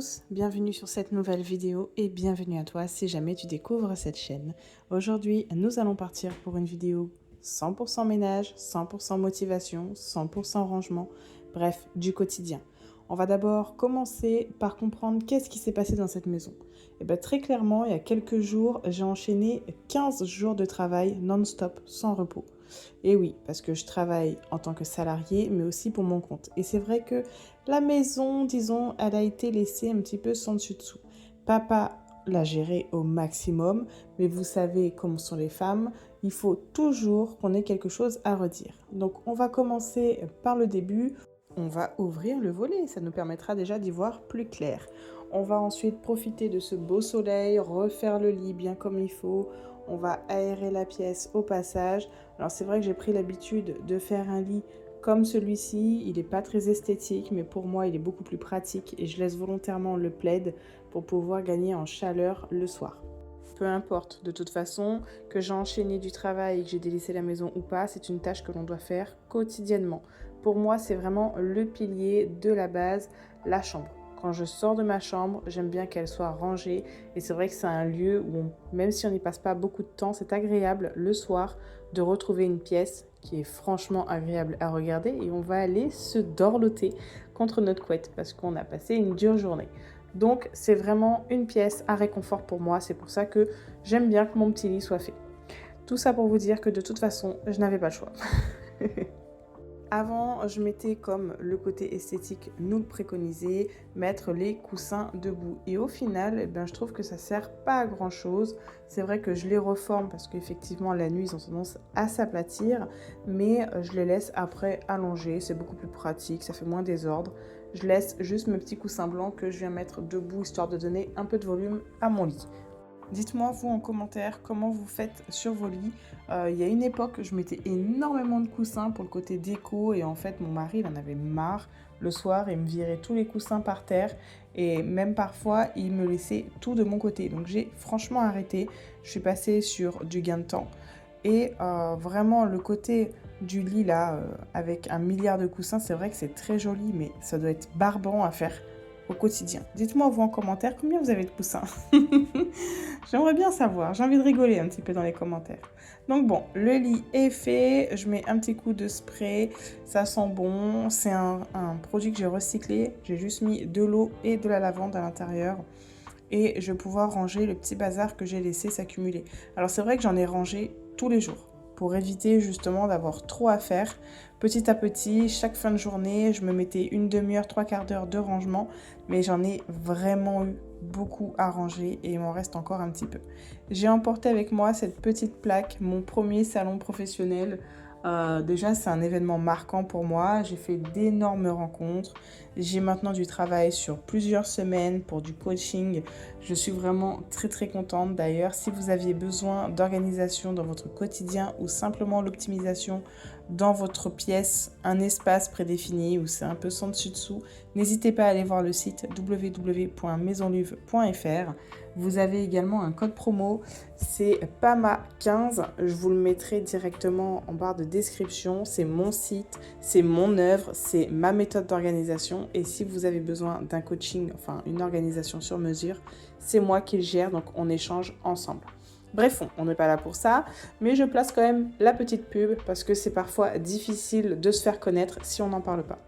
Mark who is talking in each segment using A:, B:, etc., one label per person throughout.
A: tous, bienvenue sur cette nouvelle vidéo et bienvenue à toi si jamais tu découvres cette chaîne. Aujourd'hui, nous allons partir pour une vidéo 100% ménage, 100% motivation, 100% rangement, bref, du quotidien. On va d'abord commencer par comprendre qu'est-ce qui s'est passé dans cette maison. Et bien très clairement, il y a quelques jours, j'ai enchaîné 15 jours de travail non-stop, sans repos. Et oui, parce que je travaille en tant que salarié, mais aussi pour mon compte. Et c'est vrai que la maison, disons, elle a été laissée un petit peu sans dessus-dessous. Papa l'a gérée au maximum, mais vous savez comment sont les femmes, il faut toujours qu'on ait quelque chose à redire. Donc on va commencer par le début. On va ouvrir le volet, ça nous permettra déjà d'y voir plus clair. On va ensuite profiter de ce beau soleil, refaire le lit bien comme il faut. On va aérer la pièce au passage. Alors c'est vrai que j'ai pris l'habitude de faire un lit comme celui-ci. Il n'est pas très esthétique, mais pour moi il est beaucoup plus pratique et je laisse volontairement le plaid pour pouvoir gagner en chaleur le soir. Peu importe, de toute façon, que j'ai enchaîné du travail et que j'ai délaissé la maison ou pas, c'est une tâche que l'on doit faire quotidiennement. Pour moi, c'est vraiment le pilier de la base, la chambre. Quand je sors de ma chambre, j'aime bien qu'elle soit rangée. Et c'est vrai que c'est un lieu où, même si on n'y passe pas beaucoup de temps, c'est agréable le soir de retrouver une pièce qui est franchement agréable à regarder. Et on va aller se dorloter contre notre couette parce qu'on a passé une dure journée. Donc, c'est vraiment une pièce à réconfort pour moi. C'est pour ça que j'aime bien que mon petit lit soit fait. Tout ça pour vous dire que de toute façon, je n'avais pas le choix. Avant, je mettais comme le côté esthétique nous le préconisait, mettre les coussins debout. Et au final, je trouve que ça sert pas à grand chose. C'est vrai que je les reforme parce qu'effectivement, la nuit, ils ont tendance à s'aplatir. Mais je les laisse après allongés. C'est beaucoup plus pratique, ça fait moins désordre. Je laisse juste mes petits coussins blancs que je viens mettre debout, histoire de donner un peu de volume à mon lit. Dites-moi, vous, en commentaire, comment vous faites sur vos lits. Il y a une époque, je mettais énormément de coussins pour le côté déco. Et en fait, mon mari, il en avait marre. Le soir, il me virait tous les coussins par terre. Et même parfois, il me laissait tout de mon côté. Donc, j'ai franchement arrêté. Je suis passée sur du gain de temps. Et vraiment, le côté du lit, là, avec 1 milliard de coussins, c'est vrai que c'est très joli. Mais ça doit être barbant à faire au quotidien. Dites-moi, vous, en commentaire, combien vous avez de coussins. J'aimerais bien savoir, j'ai envie de rigoler un petit peu dans les commentaires. Donc bon, le lit est fait, je mets un petit coup de spray, ça sent bon. C'est un produit que j'ai recyclé, j'ai juste mis de l'eau et de la lavande à l'intérieur. Et je vais pouvoir ranger le petit bazar que j'ai laissé s'accumuler. Alors c'est vrai que j'en ai rangé tous les jours pour éviter justement d'avoir trop à faire. Petit à petit, chaque fin de journée, je me mettais une demi-heure, 3/4 d'heure de rangement, mais j'en ai vraiment eu beaucoup à ranger et il m'en reste encore un petit peu. J'ai emporté avec moi cette petite plaque, mon premier salon professionnel. Déjà, c'est un événement marquant pour moi. J'ai fait d'énormes rencontres. J'ai maintenant du travail sur plusieurs semaines pour du coaching. Je suis vraiment très très contente. D'ailleurs, si vous aviez besoin d'organisation dans votre quotidien ou simplement l'optimisation dans votre pièce, un espace prédéfini où c'est un peu sans dessus-dessous, n'hésitez pas à aller voir le site www.maisonluve.fr. Vous avez également un code promo, c'est PAMA15. Je vous le mettrai directement en barre de description. C'est mon site, c'est mon œuvre, c'est ma méthode d'organisation. Et si vous avez besoin d'un coaching, enfin une organisation sur mesure, c'est moi qui le gère, donc on échange ensemble. Bref, on n'est pas là pour ça, mais je place quand même la petite pub parce que c'est parfois difficile de se faire connaître si on n'en parle pas.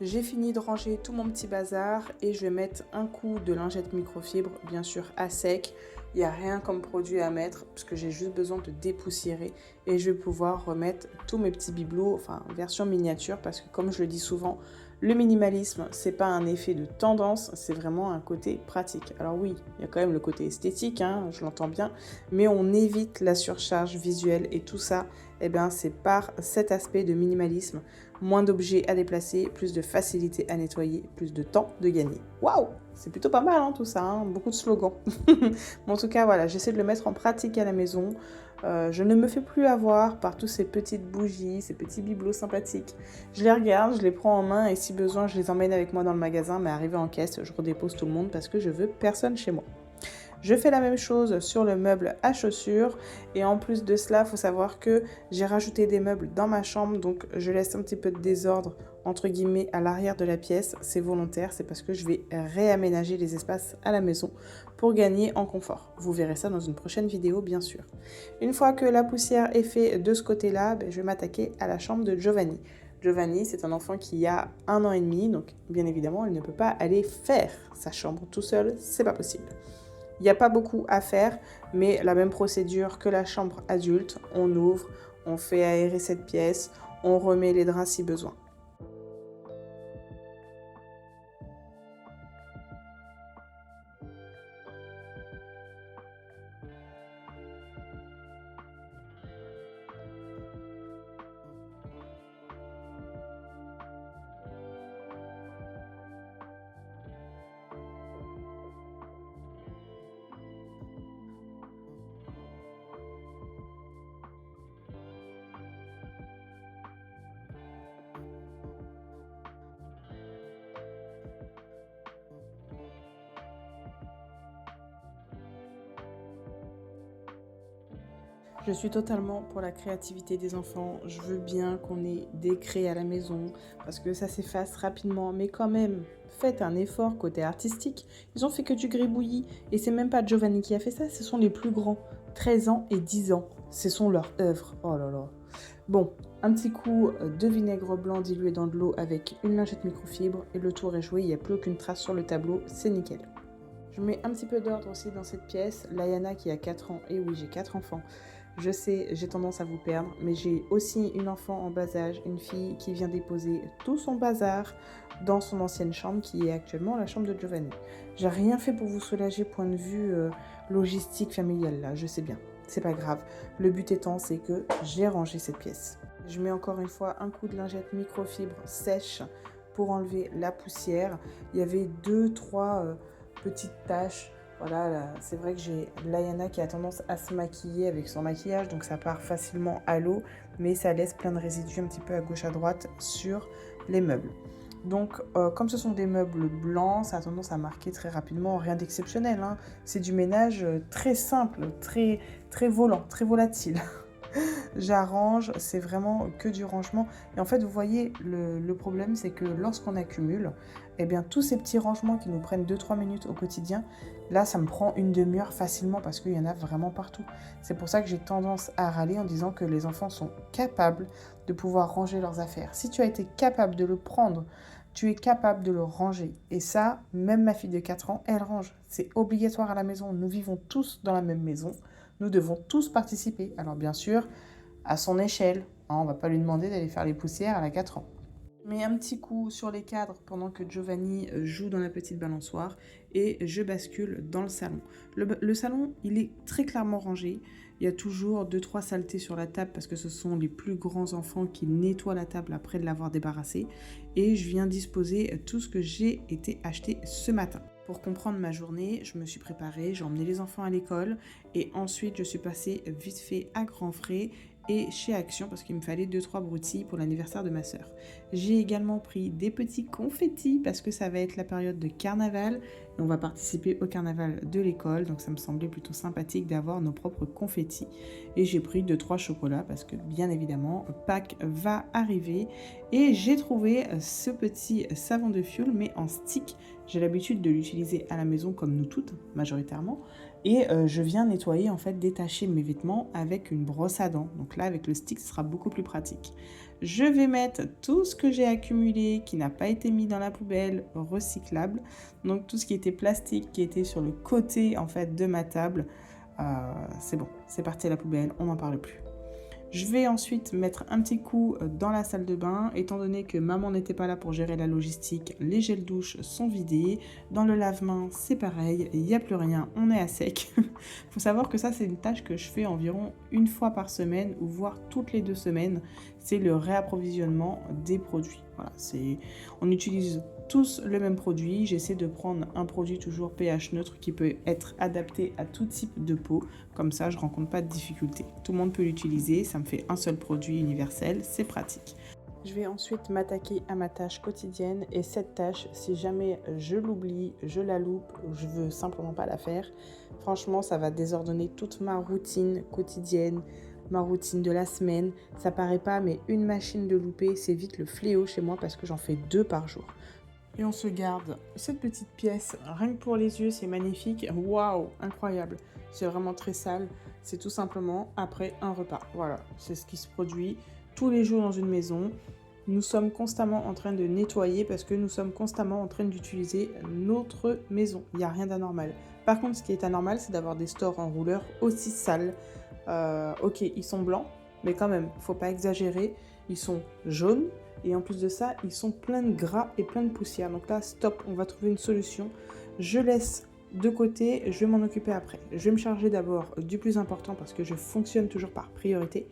A: J'ai fini de ranger tout mon petit bazar et je vais mettre un coup de lingette microfibre, bien sûr à sec. Il n'y a rien comme produit à mettre parce que j'ai juste besoin de dépoussiérer et je vais pouvoir remettre tous mes petits bibelots, enfin version miniature, parce que comme je le dis souvent, le minimalisme, c'est pas un effet de tendance, c'est vraiment un côté pratique. Alors oui, il y a quand même le côté esthétique, je l'entends bien, mais on évite la surcharge visuelle et tout ça, c'est par cet aspect de minimalisme. Moins d'objets à déplacer, plus de facilité à nettoyer, plus de temps de gagner. Waouh! C'est plutôt pas mal tout ça, beaucoup de slogans. Mais en tout cas, voilà, j'essaie de le mettre en pratique à la maison. Je ne me fais plus avoir par toutes ces petites bougies, ces petits bibelots sympathiques. Je les regarde, je les prends en main et si besoin, je les emmène avec moi dans le magasin. Mais arrivé en caisse, je redépose tout le monde parce que je veux personne chez moi. Je fais la même chose sur le meuble à chaussures et en plus de cela, il faut savoir que j'ai rajouté des meubles dans ma chambre, donc je laisse un petit peu de désordre entre guillemets à l'arrière de la pièce. C'est volontaire, c'est parce que je vais réaménager les espaces à la maison pour gagner en confort. Vous verrez ça dans une prochaine vidéo bien sûr. Une fois que la poussière est faite de ce côté-là, je vais m'attaquer à la chambre de Giovanni. Giovanni, c'est un enfant qui a 1 an et demi, donc bien évidemment, il ne peut pas aller faire sa chambre tout seul, c'est pas possible. Il n'y a pas beaucoup à faire, mais la même procédure que la chambre adulte, on ouvre, on fait aérer cette pièce, on remet les draps si besoin. Je suis totalement pour la créativité des enfants. Je veux bien qu'on ait des crés à la maison parce que ça s'efface rapidement. Mais quand même, faites un effort côté artistique. Ils ont fait que du gribouillis. Et c'est même pas Giovanni qui a fait ça, ce sont les plus grands. 13 ans et 10 ans. Ce sont leurs œuvres. Oh là là. Bon, un petit coup de vinaigre blanc dilué dans de l'eau avec une lingette microfibre. Et le tour est joué, il n'y a plus aucune trace sur le tableau. C'est nickel. Je mets un petit peu d'ordre aussi dans cette pièce. Layana qui a 4 ans. Et oui, j'ai 4 enfants. Je sais, j'ai tendance à vous perdre, mais j'ai aussi une enfant en bas âge, une fille qui vient déposer tout son bazar dans son ancienne chambre, qui est actuellement la chambre de Giovanni. J'ai rien fait pour vous soulager point de vue logistique familiale là, je sais bien. C'est pas grave. Le but étant, c'est que j'ai rangé cette pièce. Je mets encore une fois un coup de lingette microfibre sèche pour enlever la poussière. Il y avait 2-3 petites taches. Voilà, c'est vrai que j'ai Layana qui a tendance à se maquiller avec son maquillage, donc ça part facilement à l'eau, mais ça laisse plein de résidus un petit peu à gauche à droite sur les meubles. Donc, comme ce sont des meubles blancs, ça a tendance à marquer très rapidement, rien d'exceptionnel, hein. C'est du ménage très simple, très volant, très volatile. J'arrange, c'est vraiment que du rangement. Et en fait, vous voyez, le problème, c'est que lorsqu'on accumule, eh bien, tous ces petits rangements qui nous prennent 2-3 minutes au quotidien, là, ça me prend une demi-heure facilement parce qu'il y en a vraiment partout. C'est pour ça que j'ai tendance à râler en disant que les enfants sont capables de pouvoir ranger leurs affaires. Si tu as été capable de le prendre, tu es capable de le ranger. Et ça, même ma fille de 4 ans, elle range. C'est obligatoire à la maison. Nous vivons tous dans la même maison. Nous devons tous participer. Alors bien sûr, à son échelle. Hein, on ne va pas lui demander d'aller faire les poussières, elle a 4 ans. Mets un petit coup sur les cadres pendant que Giovanni joue dans la petite balançoire et je bascule dans le salon. Le salon, il est très clairement rangé. Il y a toujours 2-3 saletés sur la table parce que ce sont les plus grands enfants qui nettoient la table après de l'avoir débarrassée. Et je viens disposer tout ce que j'ai été acheté ce matin. Pour comprendre ma journée, je me suis préparée, j'ai emmené les enfants à l'école et ensuite je suis passée vite fait à grands frais et chez Action parce qu'il me fallait 2-3 broutilles pour l'anniversaire de ma sœur. J'ai également pris des petits confettis parce que ça va être la période de carnaval et on va participer au carnaval de l'école, donc ça me semblait plutôt sympathique d'avoir nos propres confettis. Et j'ai pris 2-3 chocolats parce que bien évidemment Pâques va arriver et j'ai trouvé ce petit savon de fioul mais en stick. J'ai l'habitude de l'utiliser à la maison comme nous toutes majoritairement. Et je viens nettoyer, en fait, détacher mes vêtements avec une brosse à dents. Donc là, avec le stick, ce sera beaucoup plus pratique. Je vais mettre tout ce que j'ai accumulé, qui n'a pas été mis dans la poubelle, recyclable. Donc tout ce qui était plastique, qui était sur le côté, en fait, de ma table, c'est bon, c'est parti à la poubelle, on n'en parle plus. Je vais ensuite mettre un petit coup dans la salle de bain, étant donné que maman n'était pas là pour gérer la logistique, les gels douche sont vidés. Dans le lave-main, c'est pareil, il n'y a plus rien, on est à sec. Il faut savoir que ça, c'est une tâche que je fais environ une fois par semaine, ou voire toutes les 2 semaines. C'est le réapprovisionnement des produits. Voilà, on utilise tous le même produit. J'essaie de prendre un produit toujours pH neutre qui peut être adapté à tout type de peau. Comme ça, je ne rencontre pas de difficultés. Tout le monde peut l'utiliser. Ça me fait un seul produit universel. C'est pratique. Je vais ensuite m'attaquer à ma tâche quotidienne et cette tâche, si jamais je l'oublie, je la loupe, ou je veux simplement pas la faire, franchement, ça va désordonner toute ma routine quotidienne, ma routine de la semaine. Ça paraît pas, mais une machine de louper, c'est vite le fléau chez moi parce que j'en fais 2 par jour. Et on se garde cette petite pièce, rien que pour les yeux, c'est magnifique. Waouh, incroyable. C'est vraiment très sale. C'est tout simplement après un repas. Voilà, c'est ce qui se produit tous les jours dans une maison. Nous sommes constamment en train de nettoyer parce que nous sommes constamment en train d'utiliser notre maison. Il n'y a rien d'anormal. Par contre, ce qui est anormal, c'est d'avoir des stores en rouleur aussi sales. Ok, ils sont blancs, mais quand même, faut pas exagérer. Ils sont jaunes. Et en plus de ça, ils sont pleins de gras et pleins de poussière. Donc là, stop, on va trouver une solution. Je laisse de côté, je vais m'en occuper après. Je vais me charger d'abord du plus important parce que je fonctionne toujours par priorité.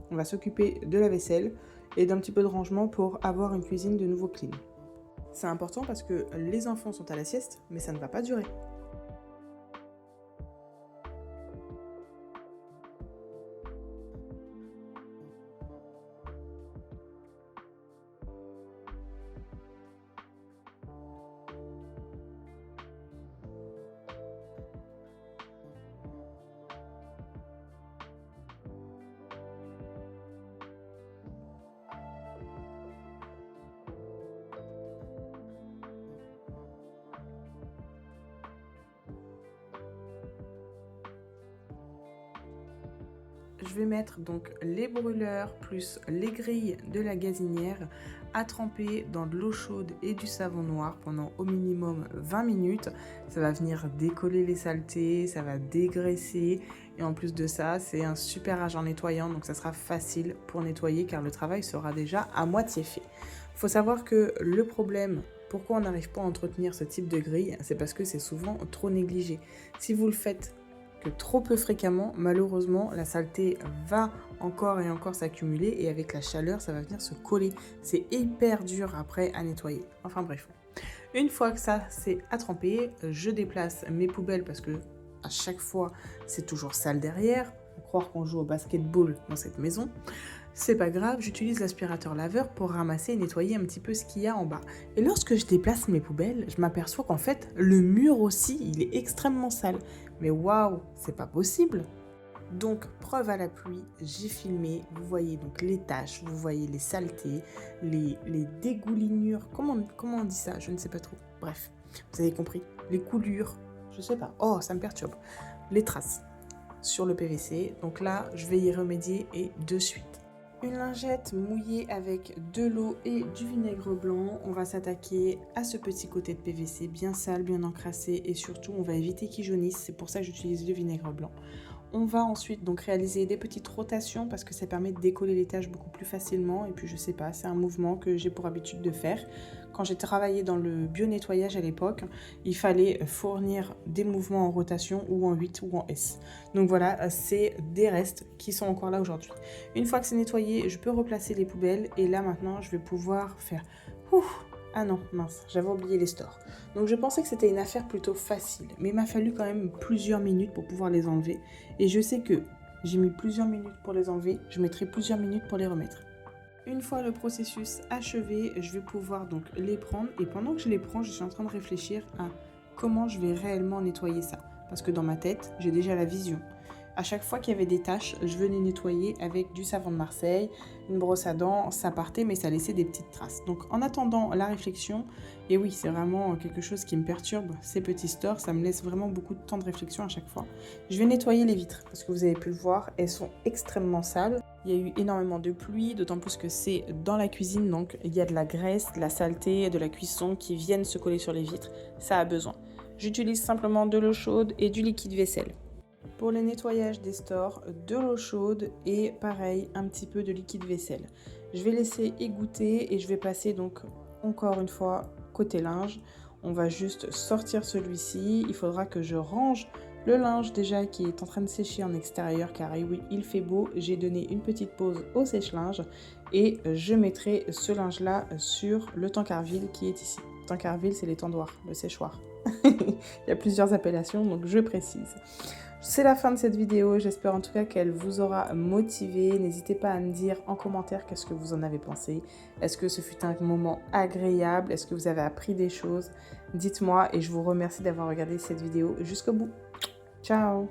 A: On va s'occuper de la vaisselle et d'un petit peu de rangement pour avoir une cuisine de nouveau clean. C'est important parce que les enfants sont à la sieste, mais ça ne va pas durer. Je vais mettre donc les brûleurs plus les grilles de la gazinière à tremper dans de l'eau chaude et du savon noir pendant au minimum 20 minutes. Ça va venir décoller les saletés, ça va dégraisser et en plus de ça, c'est un super agent nettoyant donc ça sera facile pour nettoyer car le travail sera déjà à moitié fait. Il faut savoir que le problème, pourquoi on n'arrive pas à entretenir ce type de grille, c'est parce que c'est souvent trop négligé. Si vous le faites que trop peu fréquemment, malheureusement, la saleté va encore et encore s'accumuler et avec la chaleur, ça va venir se coller. C'est hyper dur après à nettoyer. Enfin bref. Une fois que ça c'est à tremper, je déplace mes poubelles parce que à chaque fois, c'est toujours sale derrière. Faut croire qu'on joue au basketball dans cette maison. C'est pas grave, j'utilise l'aspirateur laveur pour ramasser et nettoyer un petit peu ce qu'il y a en bas. Et lorsque je déplace mes poubelles, je m'aperçois qu'en fait, le mur aussi, il est extrêmement sale. Mais waouh, c'est pas possible! Donc, preuve à la pluie, j'ai filmé, vous voyez donc les taches, vous voyez les saletés, les dégoulinures, comment on dit ça? Je ne sais pas trop. Bref, vous avez compris. Les coulures, je sais pas. Oh, ça me perturbe. Les traces sur le PVC. Donc là, je vais y remédier et de suite. Une lingette mouillée avec de l'eau et du vinaigre blanc. On va s'attaquer à ce petit côté de PVC bien sale, bien encrassé et surtout on va éviter qu'il jaunisse. C'est pour ça que j'utilise le vinaigre blanc. On va ensuite donc réaliser des petites rotations parce que ça permet de décoller les tâches beaucoup plus facilement. Et puis je sais pas, c'est un mouvement que j'ai pour habitude de faire. Quand j'ai travaillé dans le bio-nettoyage à l'époque, il fallait fournir des mouvements en rotation ou en 8 ou en S. Donc voilà, c'est des restes qui sont encore là aujourd'hui. Une fois que c'est nettoyé, je peux replacer les poubelles et là maintenant je vais pouvoir faire ouf. Ah non, mince, j'avais oublié les stores. Donc je pensais que c'était une affaire plutôt facile, mais il m'a fallu quand même plusieurs minutes pour pouvoir les enlever. Et je sais que j'ai mis plusieurs minutes pour les enlever, je mettrai plusieurs minutes pour les remettre. Une fois le processus achevé, je vais pouvoir donc les prendre. Et pendant que je les prends, je suis en train de réfléchir à comment je vais réellement nettoyer ça. Parce que dans ma tête, j'ai déjà la vision. À chaque fois qu'il y avait des taches, je venais nettoyer avec du savon de Marseille, une brosse à dents, ça partait mais ça laissait des petites traces. Donc en attendant la réflexion, et oui c'est vraiment quelque chose qui me perturbe, ces petits stores, ça me laisse vraiment beaucoup de temps de réflexion à chaque fois. Je vais nettoyer les vitres parce que vous avez pu le voir, elles sont extrêmement sales. Il y a eu énormément de pluie, d'autant plus que c'est dans la cuisine, donc il y a de la graisse, de la saleté, de la cuisson qui viennent se coller sur les vitres, ça a besoin. J'utilise simplement de l'eau chaude et du liquide vaisselle. Pour le nettoyage des stores, de l'eau chaude et pareil, un petit peu de liquide vaisselle. Je vais laisser égoutter et je vais passer donc encore une fois côté linge. On va juste sortir celui-ci. Il faudra que je range le linge déjà qui est en train de sécher en extérieur car oui, il fait beau. J'ai donné une petite pause au sèche-linge et je mettrai ce linge-là sur le tankerville qui est ici. Tankerville, c'est l'étendoir, le séchoir. Il y a plusieurs appellations donc je précise. C'est la fin de cette vidéo. J'espère en tout cas qu'elle vous aura motivé. N'hésitez pas à me dire en commentaire qu'est-ce que vous en avez pensé. Est-ce que ce fut un moment agréable? Est-ce que vous avez appris des choses? Dites-moi et je vous remercie d'avoir regardé cette vidéo jusqu'au bout. Ciao!